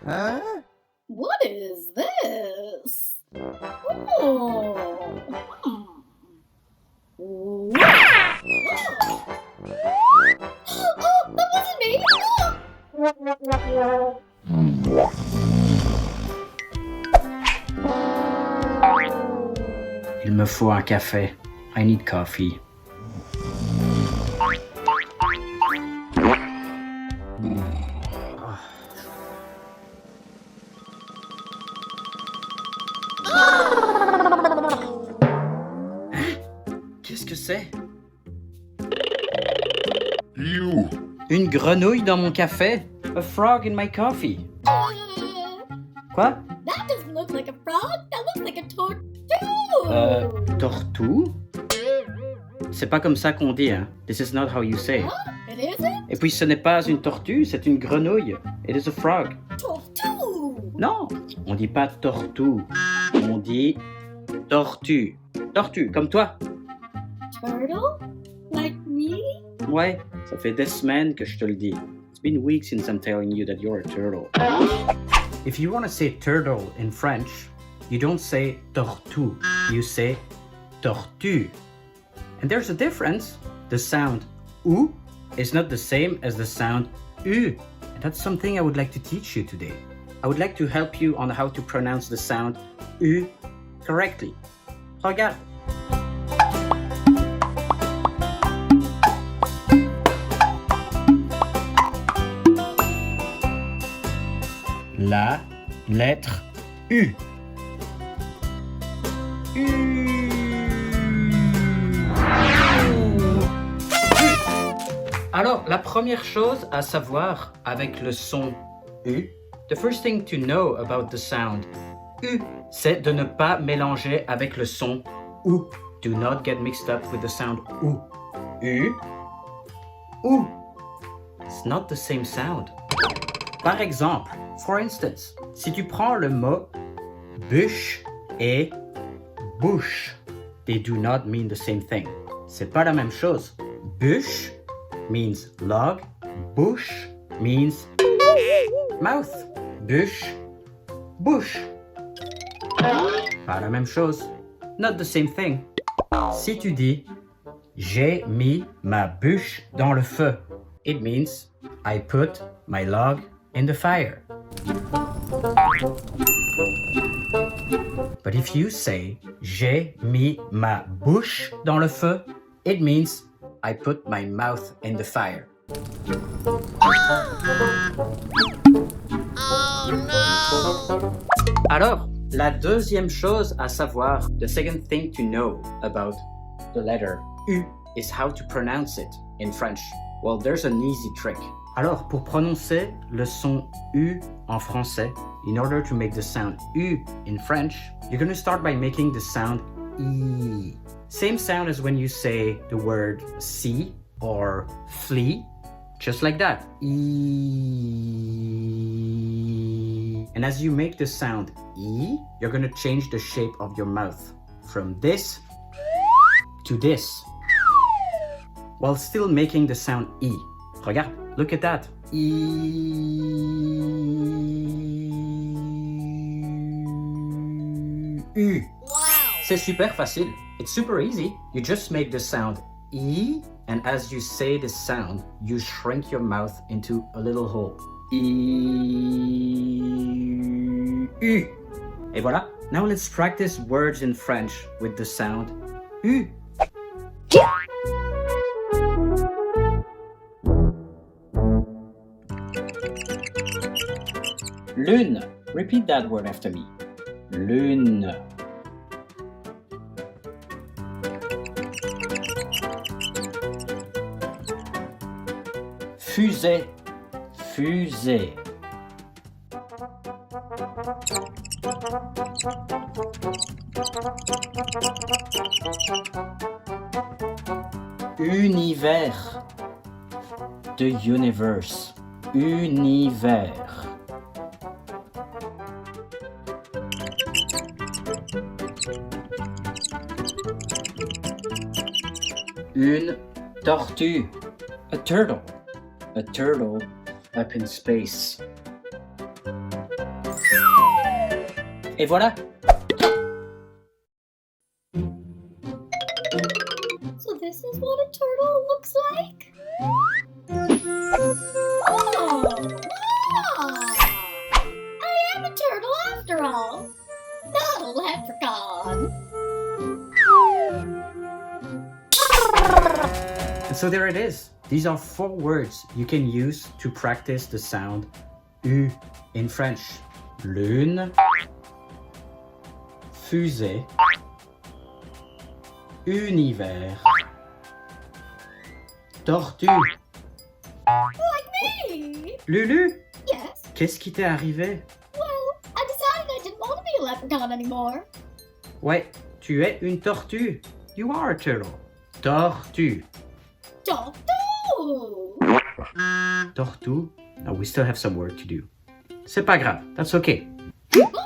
Huh? What is this? Oh. Wow. Oh, that wasn't me. Il me faut un café. I need coffee. Qu'est-ce que c'est? You. Une grenouille dans mon café? A frog in my coffee. Quoi? That doesn't look like a frog. That looks like a tortue. Tortue? C'est pas comme ça qu'on dit, hein. This is not how you say. Huh? It isn't? Et puis ce n'est pas une tortue, c'est une grenouille. It is a frog. Tortue. Non, on dit pas tortue. On dit tortue. Tortue, comme toi. Turtle? Like me? Ouais, ça fait des semaines que je te le dis. It's been weeks since I'm telling you that you're a turtle. If you want to say turtle in French, you don't say tortue, you say tortue. And there's a difference. The sound ou is not the same as the sound u. And that's something I would like to teach you today. I would like to help you on how to pronounce the sound u correctly. Regarde. La lettre U. Alors, la première chose à savoir avec le son U, the first thing to know about the sound U, c'est de ne pas mélanger avec le son OU. Do not get mixed up with the sound OU. U, OU. It's not the same sound. Par exemple, for instance, si tu prends le mot bûche et bouche, they do not mean the same thing. C'est pas la même chose. Bûche means log, bouche means mouth. Bûche, bouche. Pas la même chose. Not the same thing. Si tu dis j'ai mis ma bûche dans le feu, it means I put my log in the fire. But if you say j'ai mis ma bouche dans le feu, it means I put my mouth in the fire. Oh no! Alors, la deuxième chose à savoir, the second thing to know about the letter U is how to pronounce it in French. Well, there's an easy trick. Alors, pour prononcer le son U en français, in order to make the sound U in French, you're going to start by making the sound E. Same sound as when you say the word see or flee, just like that. E. And as you make the sound E, you're going to change the shape of your mouth from this to this, while still making the sound E. Regarde, look at that. E. U. Wow. C'est super facile. It's super easy. You just make the sound E, and as you say the sound, you shrink your mouth into a little hole. E. U. Et voilà. Now let's practice words in French with the sound U. Lune. Repeat that word after me. Lune. Fusée. Fusée. Univers. The universe. Univers. Une tortue. A turtle. A turtle up in space. Et voilà. So this is what a turtle looks like? Oh! Ah! I am a turtle after all! Not a leprechaun! And so there it is. These are 4 words you can use to practice the sound U in French. Lune, fusée, univers, tortue. Like me! Lulu, Yes. qu'est-ce qui t'est arrivé? Well, I decided I didn't want to be a leprechaun anymore. Ouais, tu es une tortue. You are a turtle. Tortue. Tortue! Tortue. Oh, we still have some work to do. C'est pas grave. That's okay. Oh,